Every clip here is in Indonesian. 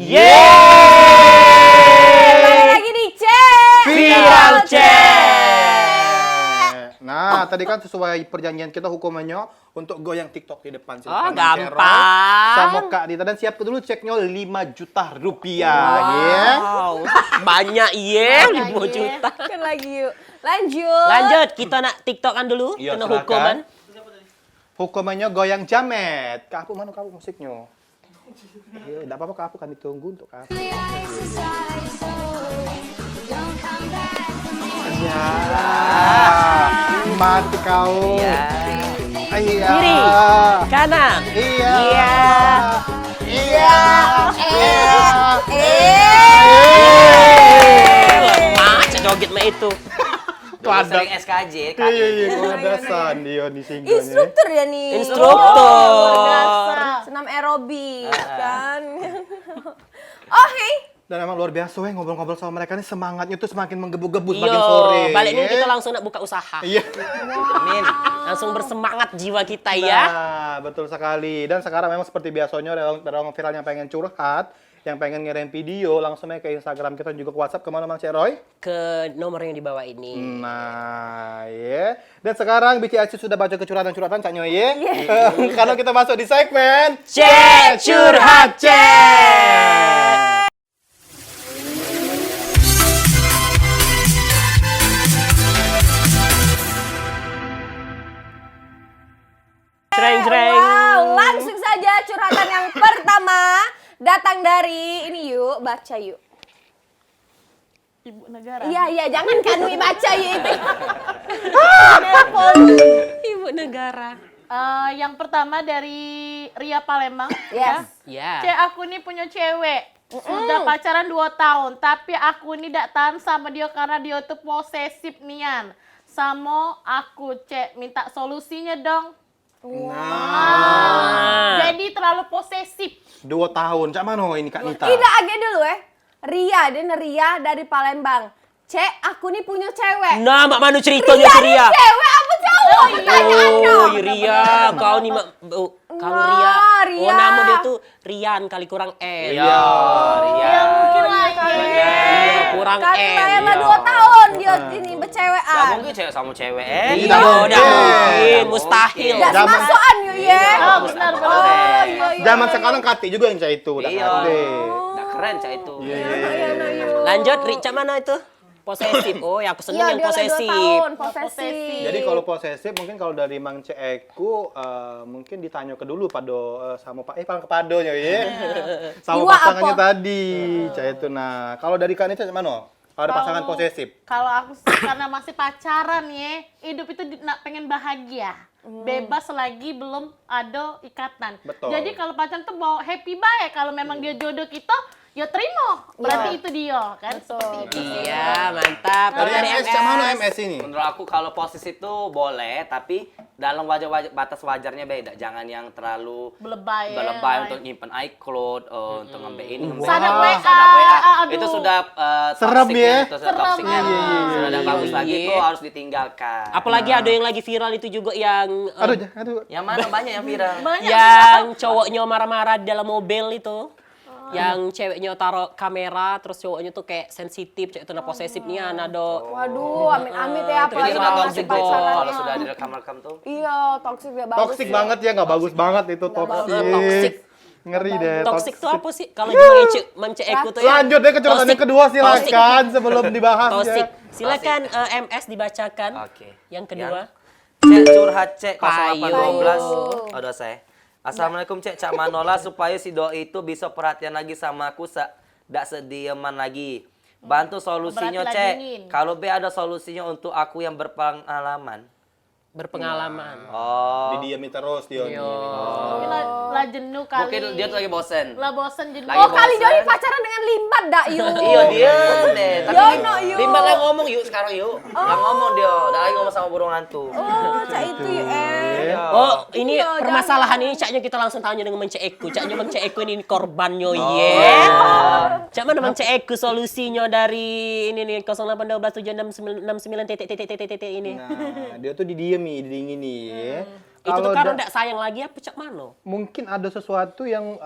Kembali lagi di Viral Cek. Nah, tadi kan sesuai perjanjian kita hukumannya untuk goyang TikTok di depan sini. Oh, Sama Ceroy, gampang. sama Kak Dita, dan siap dulu ceknya 5 juta rupiah. Ya. Wow, banyak ya, 5 Banyak, juta. Kan lagi yuk. Lanjut. Lanjut, kita nak TikTokan dulu, Iya, kena silakan. hukuman. Hukumannya goyang jamet. Kak Apu, mana Kak Apu musiknya? Iya, enggak apa-apa Kak Apu, kan ditunggu untuk Kak Apu. Ya, mati kau. Iya. Iya. Kiri, kanan. Iya. Iya. Iya. Lemah, cek joget mah itu. Tuh ada. Sering SKJ, Iya, iya, kok ada Sandio di singgonya. Instruktur ya nih. Instruktur. Senam aerobik kan. Oh, hey. Dan emang luar biasa weh, ngobrol-ngobrol sama mereka nih, semangatnya tuh semakin menggebu-gebu semakin Iya, sore. balik nih ya. kita langsung nak buka usaha. Iya. Amin. Langsung bersemangat jiwa kita ya. Nah, betul sekali. Dan sekarang memang seperti biasanya ada orang viral yang pengen curhat, yang pengen ngirim video, langsung aja ke Instagram kita dan juga ke WhatsApp. Kemana Mang Ceroy? Ke nomor yang di bawah ini. Nah, ya. Dan sekarang BCAC sudah baca kecurhatan-curhatan Cak Nyoy, ya. Karena kita masuk di segmen Cek Curhat Cek. Jreng. Wow, langsung saja curhatan yang pertama datang dari ini yuk, baca yuk. Ibu negara. Iya, jangan kanui baca yuk itu. Ibu negara. Yang pertama dari Ria Palembang. Yes. Ya. Cek, aku nih punya cewek. Sudah pacaran 2 tahun. Tapi aku nih tidak tahan sama dia karena dia tuh posesif nian. Sama aku, Cek. Minta solusinya dong. Ah. Jadi terlalu posesif. 2 tahun. Cak mana ini Kak Nita? Tidak age dulu Ria dari Palembang. Cek, aku nih punya cewek. Nah, Mak Manu ceritanya Ria si nih Ria. cewek apa cowok? Pertanyaannya. Oh, Ria, kau nih kalau Nah, Ria. Oh, Ria. nama dia tuh Rian kali kurang N. Iya, Ria. Ya mungkin lah. Kurang Kali N. saya mah 2 tahun dia ini Gak bercewekan. mungkin cewek sama cewek. Iya, Tidak mungkin. udah mungkin, mustahil. Gak Zaman- semasukan yuk ya. Oh, benar. Oh, iya. Zaman sekarang Kati juga yang Cak itu. Udah Iya. Kati. Udah keren cak itu. Lanjut, Rica mana itu? Posesif. Oh, ya aku seneng Iya, yang dia udah 2 posesif. tahun posesif. Jadi kalau posesif mungkin kalau dari Mang Ceku mungkin ditanya ke dulu Pado sama Pak paling ke Padonya ya. Sama Iwa pasangannya apa? tadi. Cak itu. Nah, kalau dari Kak Nita mana? Kalau ada pasangan posesif. Kalau aku sih karena masih pacaran ya, hidup itu pengen bahagia. Bebas lagi belum ada ikatan. Betul. Jadi kalau pacaran tuh mau happy baik. Kalau memang dia jodoh kita, ya terima. Berarti itu dia kan. Seperti itu. Iya, mantap. Dari Kalau MS Cak mana MS ini? Menurut aku kalau posisi itu boleh, tapi dalam batas wajarnya beda. Jangan yang terlalu Berlebay. berlebay untuk nyimpen iCloud, untuk ngambil ini, ngambil Sadap itu, WA, sadap WA. aduh. Itu sudah Serem toksiknya, ya? itu sudah Serem, toksiknya. Sudah ada iya, bagus iya. lagi itu harus ditinggalkan. Apalagi ada yang lagi viral itu juga yang Aduh. Yang mana banyak yang viral? Banyak. yang cowoknya marah-marah di dalam mobil itu. Yang ceweknya taruh kamera, terus cowoknya tuh kayak sensitif, cewek itu nah posesifnya, nado. Waduh, amit-amit ya Jadi apalagi sudah viral masih toksik tuh pacaran. kalau sudah direkam-rekam tuh. Iya, toksik ya bagus. Toksik banget ya, nggak bagus banget itu toksik. Toksik. Ngeri deh. Toxic tuh apa sih? Kalau di Manceku tuh ya. Lanjut deh kecurhatan yang Toxic. kedua silakan sebelum dibahas Toxic. ya. Silakan MS dibacakan. Oke. Yang kedua. Cek curhat cek Payu. 0812. Udah saya. Assalamualaikum Cek Cak Manola supaya si doi itu bisa perhatian lagi sama aku dak sedieman lagi. Bantu solusinya Berarti Cek. ladingin. Kalau B ada solusinya untuk aku yang berpengalaman. Berpengalaman. Oh. Didiamin terus dia. Mungkin lah jenuh kali. Mungkin dia tuh lagi bosen. Lah bosen jenuh. Lagi Oh, kali bosen. Doni pacaran dengan Limbat dak yuk. Iya dia deh. Tapi Yono, yuk. Limbat lagi ngomong yuk sekarang yuk. Nggak ngomong dia. Udah lagi ngomong sama burung hantu. Oh, cak itu yuk Iya. Oh, ini Iya, permasalahan ini caknya kita langsung tanya dengan Menceku. Caknya Menceku ini korbannya, Oh. ye. Cak mana Menceku solusinya dari ini nih 08127669 titik ini. Nah, dia tuh didingini. Itu tuh Kalau karena da- ndak sayang lagi apa cak mano? Mungkin ada sesuatu yang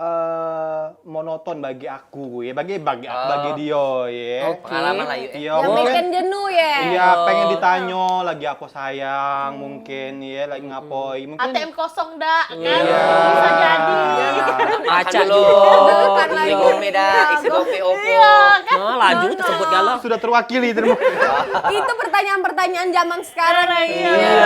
monoton bagi aku ya, bagi dia ya. Pengalaman lah yuk. Iya, Yang mungkin bikin jenuh ya. iya pengen ditanya lagi apa sayang, mungkin ya lagi ngapoi, mungkin ATM kosong dak kan? Iya. Bisa jadi. Acak dulu. Bukan lagi. Isi gope dah, isi gope opo. Iya kan? Nah, laju tersebut galau. sudah terwakili terima. Itu pertanyaan-pertanyaan zaman sekarang Iya.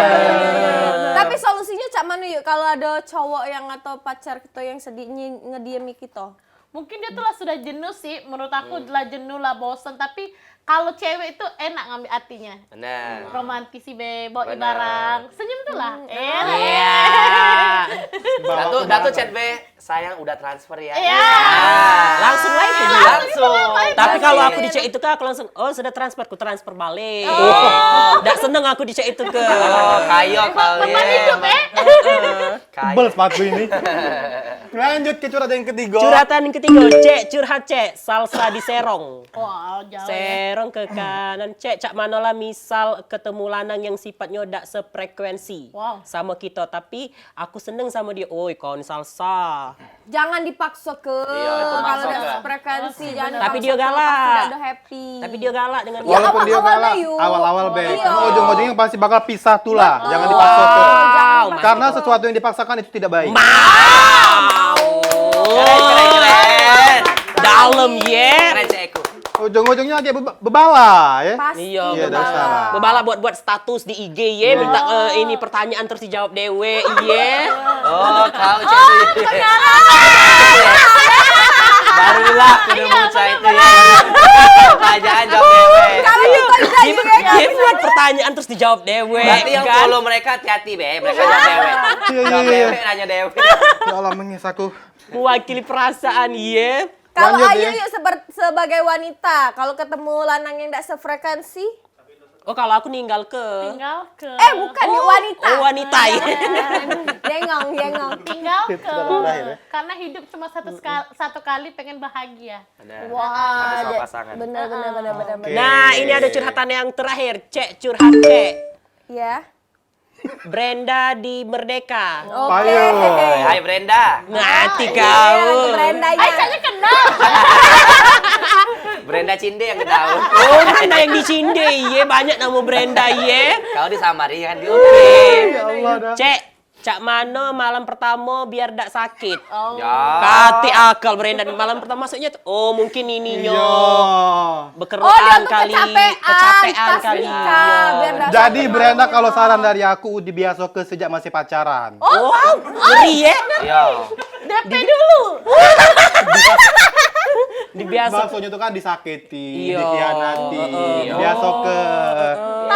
Tapi solusinya cak mana yuk kalau ada cowok yang atau pacar kita yang sedih ngediemi kita? Mungkin dia tuh lah sudah jenuh sih, menurut aku lah jenuh lah, bosan. Tapi kalau cewek itu enak ngambil hatinya. Benar. Romantisi bawa Benar. barang, senyum tuh lah. Enak. Iya. Datu chat B, sayang udah transfer ya. Iya. Langsung lah itu dia. Langsung. Tapi kalau aku di chat itu kan aku langsung, oh sudah transfer, ku transfer balik. Ndak seneng aku di chat itu ke. Oh, kayo kali. Teman hidup Tebel sepatu ini. Lanjut ke curhatan yang ketiga. Curhatan yang ketiga, Cek, curhat Cek, salsa di Serong. Wow, jauh ya. Serong ke kanan, Cek, cak manolah misal ketemu lanang yang sifatnya ndak sefrekuensi Wow. sama kita, tapi aku seneng sama dia. Oi, kawan salsa. Jangan dipaksa ke Iya, itu kalau maksa ada ke. frekuensi, jangan Tapi dipaksa dia ke, galak. pasti tidak ada happy. Tapi dia galak dengan dia. Walaupun dia awal-awal galak, Bayu. awal-awal be. Iya. Karena ujung-ujungnya pasti bakal pisah tuh lah. Jangan dipaksa tuh. Wow, Karena sesuatu yang dipaksakan itu tidak baik. Keren. Dalam ya. Keren cekku. Ujung-ujungnya lagi bebala ya. Pasti. Iya, Iya, bebala. dasar. Bebala buat status di IG ya, minta ini pertanyaan terus dijawab dewe, iya. Oh, kau cek. Barulah kudu muncul itu ya. Pertanyaan jawab dewe. Kalau kita bisa Dia, juga ya. dia buat pertanyaan terus dijawab dewe. Berarti yang kan? follow mereka hati-hati be, mereka jawab dewe. Iya, Jawab iya, iya. dewe, nanya dewe. Ya Allah mengisaku. Mewakili perasaan, iya. Kalau Lanjut, Ayu ya. yuk sebagai wanita, kalau ketemu lanang yang tidak sefrekuensi, Oh, kalau aku ninggal ke. Tinggal ke. bukan yuk wanita. Oh, wanita ya. Jengong. Tinggal ke. Sudah terakhir ya. Karena hidup cuma satu kali pengen bahagia. Benar. Wah, Ada soal pasangan. bener. Nah, ini ada curhatan yang terakhir. Cek, curhat Cek. Ya. Brenda di Merdeka. Oke. Payo. Hai Brenda. Ngati Itu kau. Brendanya. Aisyahnya kenal. Brenda Cinde yang tahu. Oh, Brenda yang di Cinde, iya. Banyak nama Brenda, iya. Kau disamari kan dia. Ya Allah dah. Cek, cak mano malam pertama biar dak sakit. Ya. Kati akal Brenda malam pertama maksudnya tuh, oh mungkin ininya Iya. bekeruan Oh, dia tuh kali, kecapean pas kali. nikah, Iya. biar dak Jadi sakit Brenda malamnya. kalau saran dari aku dibiasa ke sejak masih pacaran. Oh, ngeri ya. Iya. DP dulu. Dibiasa. Maksudnya tuh kan disakiti, Iya. dikhianati, Iya. biasa ke.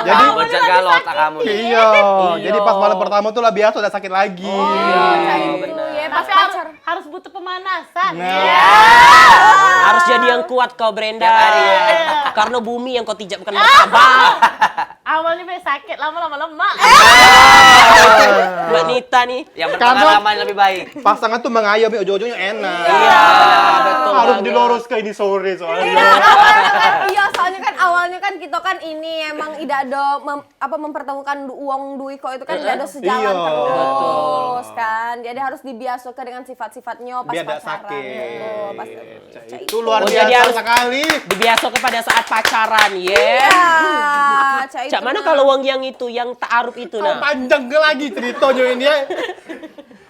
Jadi Berjaga lo otak kamu. iya, jadi pas malam pertama tuh lah biasa udah sakit lagi. Kayak gitu bener. ya, pas Tapi pacar. harus butuh pemanasan. Harus jadi yang kuat kau Brenda. Tiap hari ya. Karena bumi yang kau tijak bukan martabak. Awalnya be sakit, lama-lama lemak. Mbak Nita nih. Yang berpengalaman lebih baik. Pasangan tuh mengayomi ujung-ujungnya enak. Iya, betul Harus banget. dilurus ke ini sore soalnya. Iya, soalnya kan awalnya kan kita kan ini emang tidak ada mempertemukan uang duit kok itu kan tidak ada sejalan Iya. terus kan. Jadi harus dibiasakan dengan sifat-sifatnya pas Biar tidak pacaran. sakit. Betul, pas Itu luar Oh, jadi biasa harus- sekali. Dibiasakan pada saat pacaran, ya. Ya, Cak mana kalau uang yang itu, yang ta'aruf itu nah. Panjang ke lagi ceritanya ini ya.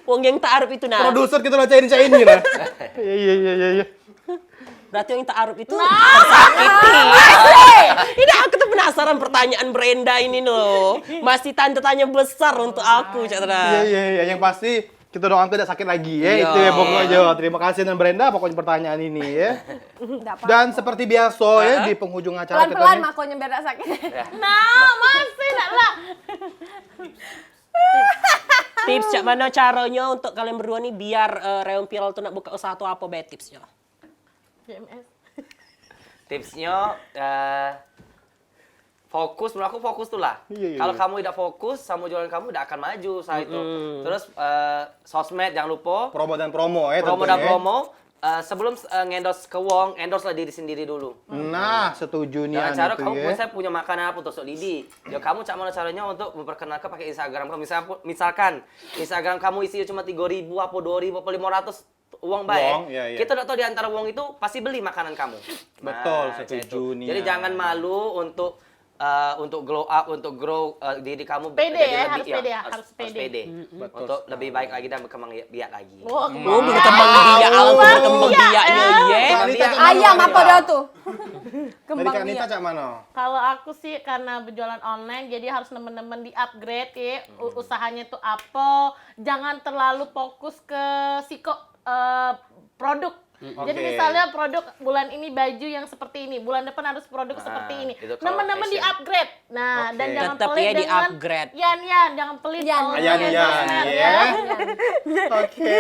Uang yang ta'aruf itu nah. Produser kita lah cairin ini lah. Iya. Berarti yang ta'aruf itu tersakiti. Ini aku tuh penasaran pertanyaan Brenda ini loh. Masih tanda-tanya besar untuk aku, Cak Tara. Iya. Yang pasti kita doakan tidak sakit lagi ya. Iya. Itu ya pokoknya. Terima kasih dan Brenda pokoknya pertanyaan ini ya. Nggak apa-apa. Dan seperti biasa ya di penghujung acara kita Pelan-pelan nih. makonya biar tak sakit. Nah, masih enggak lah. Tips Cak mana caranya untuk kalian berdua nih biar Reon Viral tuh nak buka usaha tuh apa be tipsnya? JMS. Tipsnya fokus, menurut aku fokus tuh lah. Iya. Kalau kamu tidak fokus sama jualan kamu tidak akan maju saat itu. Terus sosmed jangan lupa. Promo dan promo ya Promo dan tentunya. promo. sebelum ngendorse ke Wong, endorse lah diri sendiri dulu. Nah, setuju nih Jangan cara itu kamu ya. saya punya makanan apa untuk Sok Lidi. Ya kamu cak mana caranya untuk memperkenalkan pakai Instagram kamu. Misalkan Instagram kamu isinya cuma 3.000 apa 2.000 apa 500 uang baik. Uang, iya, iya. Kita udah tahu di antara uang itu pasti beli makanan kamu. Betul, Nah, setuju itu. nih. Jadi jangan malu untuk glow up, untuk grow diri kamu Pede jadi ya, lebih- harus pede ya, harus harus pede. Betul Untuk lebih baik lagi dan berkembang biak lagi. Oh, Oh, berkembang biak, berkembang biaknya, ye. Kak Anita, Cak Mano, Ayam Kak apa Anita? dia tuh? Dari Kembang Kak Anita, biak. Cak Mano. Kalau aku sih karena berjualan online jadi harus nemen-nemen di upgrade ya usahanya tuh apa, jangan terlalu fokus ke produk. Jadi Oke. misalnya produk bulan ini baju yang seperti ini, bulan depan harus produk seperti ini. itu kalau Nemen-nemen di fashion. upgrade. Nah, Oke. dan jangan Tetap pelit ya di dengan upgrade. Yan, jangan pelit Yan. sama Yan, endorsement, ya. Oke.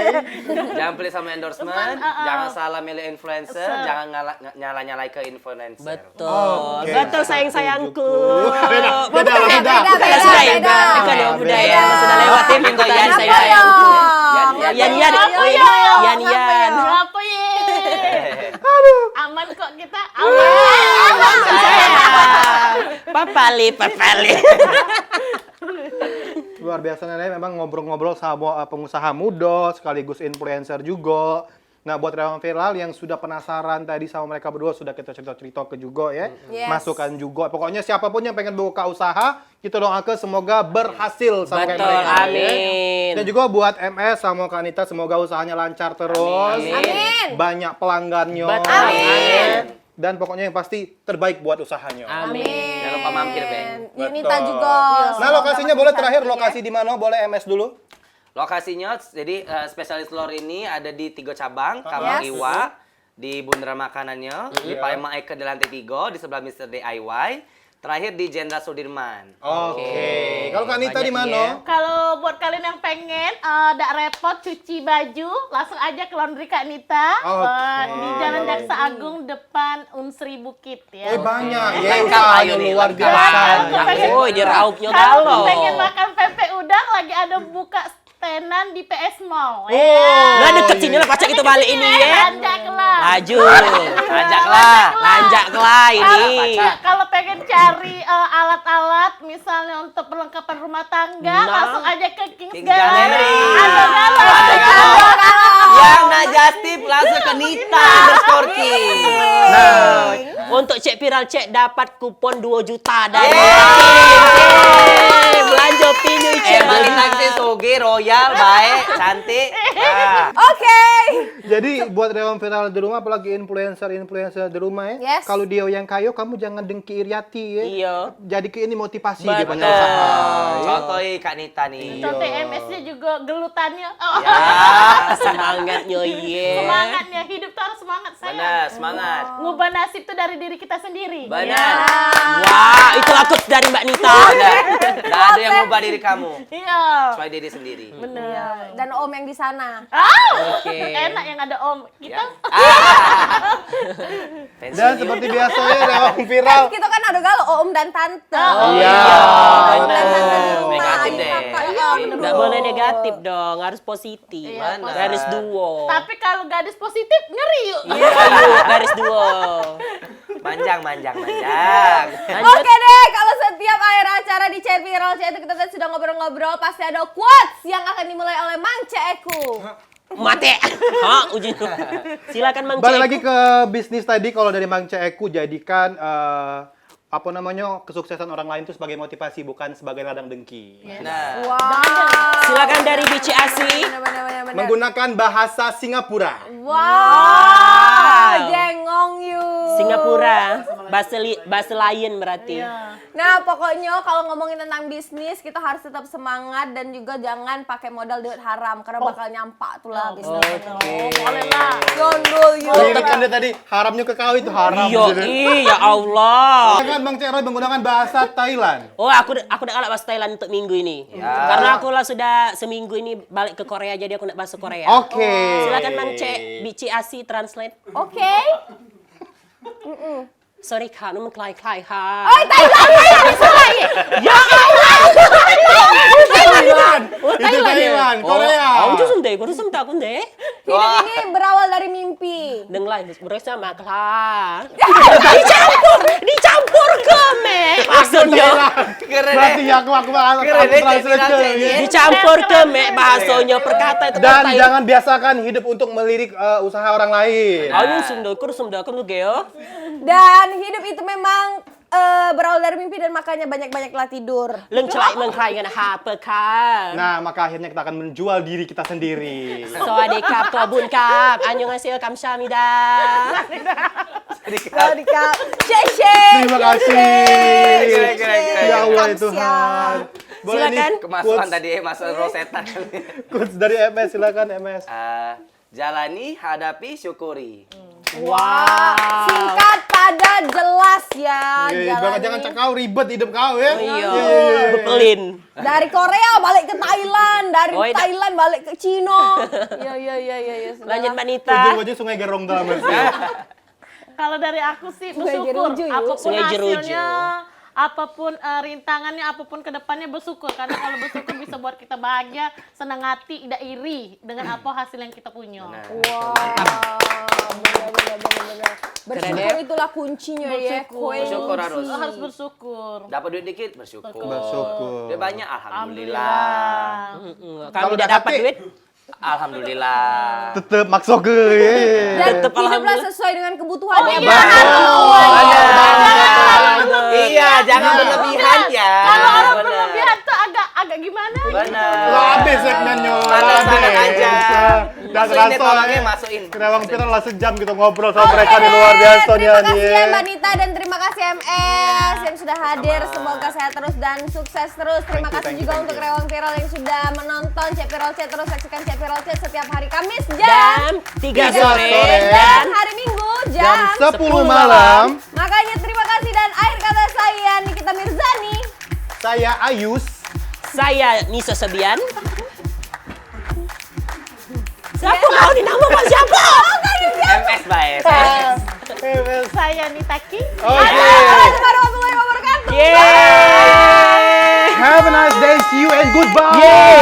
Jangan pelit sama endorsement, jangan salah milih influencer, Betul. jangan nyala-nyalai ke influencer. Betul. Oke. Betul sayang-sayangku. Beda, Beda, Bukan beda, sudah ya? beda. Bukan ya, Beda. udah ya. Sudah lewat ya pintu tadi Yan, sayang-sayangku. Yan, Yan, oh ini Yan. Berapa ye? Aman kok kita. Aman. Papali. Luar biasa nih, memang ngobrol-ngobrol sama pengusaha muda, sekaligus influencer juga. Nah, buat relawan viral yang sudah penasaran tadi sama mereka berdua, sudah kita cerita-cerita ke juga ya. Yes. Masukan juga. Pokoknya siapapun yang pengen buka usaha, kita doakan semoga berhasil sama kayak Betul, mereka. ya. amin. Dan juga buat MS sama Kak Anita, semoga usahanya lancar terus. Amin. Banyak pelanggannya. Betul, amin. Dan pokoknya yang pasti terbaik buat usahanya. Amin. Jangan lupa mampir, Beng. Yunita Betul. juga. Nah, lokasinya boleh terakhir, lokasi di mana? Boleh MS dulu? Lokasinya, jadi spesialis telur ini ada di 3 cabang, Kamang Yes. Iwa, di Bundaran Makanannya, di Palembang Icon di lantai 3, di sebelah Mr. DIY, terakhir di Jenderal Sudirman. Oke. Kalau Kak Anita di Banyak mana? Kalau buat kalian yang pengen tidak repot cuci baju, langsung aja ke laundry Kak Nita di Jalan Jaksa Agung depan Unsri Bukit ya. Banyak ya Lengkap, usahanya ayo nih, luar lengkap. biasa. Oh, dia raupnya Kalau galau. pengen makan pempek udang lagi ada buka tenan di PS Mall. Nah, deket sini lah pacak kita balik ini ya. Lanjaklah. Laju. Ajaklah. Lanjaklah ini. Kalau pengen cari alat-alat misalnya untuk perlengkapan rumah tangga, Nah. langsung aja ke Kings Kings Gallery. Gallery. Ada galau. Ada galau. Yang najastip langsung ke Nita underscore King. Nah, untuk cek viral cek dapat kupon 2 juta dari belanja pinyu cek. Emang Nita sih soge, royal, baik, cantik. Nah. Oke. Jadi buat relawan viral di rumah, apalagi influencer di rumah ya. Yes. Kalau dia yang kayo, kamu jangan dengki iriati ya. Iya. Jadi ke ini motivasi dia Betul. punya usaha. Contohnya Kak Nita nih. Contoh MS-nya juga gelutannya. Oh, Ah, semangatnya ye. semangatnya hidup tuh harus semangat saya. Benar, semangat. Ngubah nasib tuh dari diri kita sendiri. Benar. Wah, itu quotes dari Mbak Nita. Benar. Nggak ada yang ngubah diri kamu. Iya. Kecuali diri sendiri. Benar. Dan Om yang di sana. Oke. Enak yang ada om. Kita Pensiun Dan yuk. seperti biasanya relawan viral. Kita kan ada galau Om dan Tante. Iya. Om dan Tante di rumah. Negatif Ayo, deh. Kakak. Iya, bener. Nggak boleh negatif dong, harus positif. Iya, Benar. Garis duo. tapi kalau gadis positif ngeri yuk. Iya, garis duo. Manjang. Lanjut. Oke deh, kalau setiap akhir acara di Chat Viral Chat itu kita tadi sudah ngobrol-ngobrol, pasti ada quotes yang akan dimulai oleh Mang Ceku. Mate. Hah, ujung. Silakan Mang Balik Cek. lagi ke bisnis tadi, kalau dari Mang Ceku jadikan apa namanya, kesuksesan orang lain itu sebagai motivasi, bukan sebagai ladang dengki. Nah, Wow. Silakan dari Bici Asi. Benar. Menggunakan bahasa Singapura. Wow. Jengong you. Singapura. Bahasa lain berarti. Nah, pokoknya kalau ngomongin tentang bisnis, kita harus tetap semangat dan juga jangan pakai modal duit haram karena bakal nyampak tuh lah bisnis. Boleh lah. Gondol you. Jadi kan dia tadi haramnya ke kau itu haram. Iya, gitu. ya Allah. Kan Bang Cek Roy menggunakan bahasa Thailand. Oh, aku udah galak bahasa Thailand untuk minggu ini. Karena aku lah sudah seminggu ini balik ke Korea, jadi aku nak bahasa Korea. Oke. Silakan Mang Cek, Bici Asi translate. Oke. Sorry kak, nomor klay Oh, hai. Thailand bisa lagi. Thailand. Oh, Itu Thailand, Oh, Korea. Aku juga deh, kurusum takun deh. Hidup ini berawal dari mimpi. Đừng lại bersama lah. Dicampur ke me. Maksudnya Keren Berarti deh. aku Keren deh, translate Cek. ya. dicampur ke me bahasanya perkata itu Dan kata jangan biasakan hidup untuk melirik usaha orang lain. Ayo kurusum dah kamu geo. Dan hidup itu memang berawal dari mimpi dan makanya banyak-banyaklah tidur. Leng celai leng khai ngana hapa ka. Nah, maka akhirnya kita akan menjual diri kita sendiri. Sawadee kap, kobun kap. Annyeonghaseyo, kamsahamnida. Dikap. Cece. Terima kasih. Keren. Ya Allah Kamsia. Tuhan. Boleh nih Silakan. Kemasukan tadi masuk Rosetta. quotes dari MS, silakan MS. Jalani, hadapi, syukuri. Wow. Singkat, padat, jelas ya. Jangan jalani. cak kau ribet hidup kau ya. Iya, bepelin. Dari Korea balik ke Thailand, dari Oh, iya. Thailand balik ke Cina. Iya. Lanjut Mbak Nita. Ujung-ujung Sungai Gerong dalam Kalau dari aku sih Sungai bersyukur Jeruju, yuk. apapun Sungai Jeruju. hasilnya, apapun rintangannya, apapun kedepannya bersyukur. Karena kalau bersyukur bisa buat kita bahagia, senang hati, tidak iri dengan apa hasil yang kita punya. Wow, benar. Bersyukur itulah kuncinya ya. Bersyukur harus. Harus bersyukur. Dapat duit dikit, bersyukur. Bersyukur. Duit banyak, alhamdulillah. Kami tidak dapat duit. Alhamdulillah. Tetep makso ke ya. Dan Tetep hiduplah alhamdulillah. sesuai dengan kebutuhannya. iya. Iya, jangan berlebihan ya. Kalau orang Bener. berlebihan tuh agak gimana? Benar. Lo habis segmennya. Standar-standar aja. Dan Masukin deh rasa tolongnya, ya. masukin. Kerawang Viral lah sejam kita ngobrol sama mereka di luar biasa nih. Terima kasih ya Mbak Nita dan terima kasih MS yang sudah hadir. Semoga sehat terus dan sukses terus. Terima kasih juga untuk Rewang Viral yang sudah menonton Cek Viral Chat. Terus saksikan Cek Viral Chat setiap hari Kamis jam Jam 3 3 sore sore. dan dan hari Minggu Jam jam 10 malam. Makanya terima kasih dan akhir kata saya Nikita Mirzani. Saya Ayus. saya Nisa Sabian. Siapa mau dinamakan siapa? MS baik. Saya Nitaki. Oke. Assalamualaikum warahmatullahi wabarakatuh. Yeay. Have a nice day. See you and goodbye. Yeay.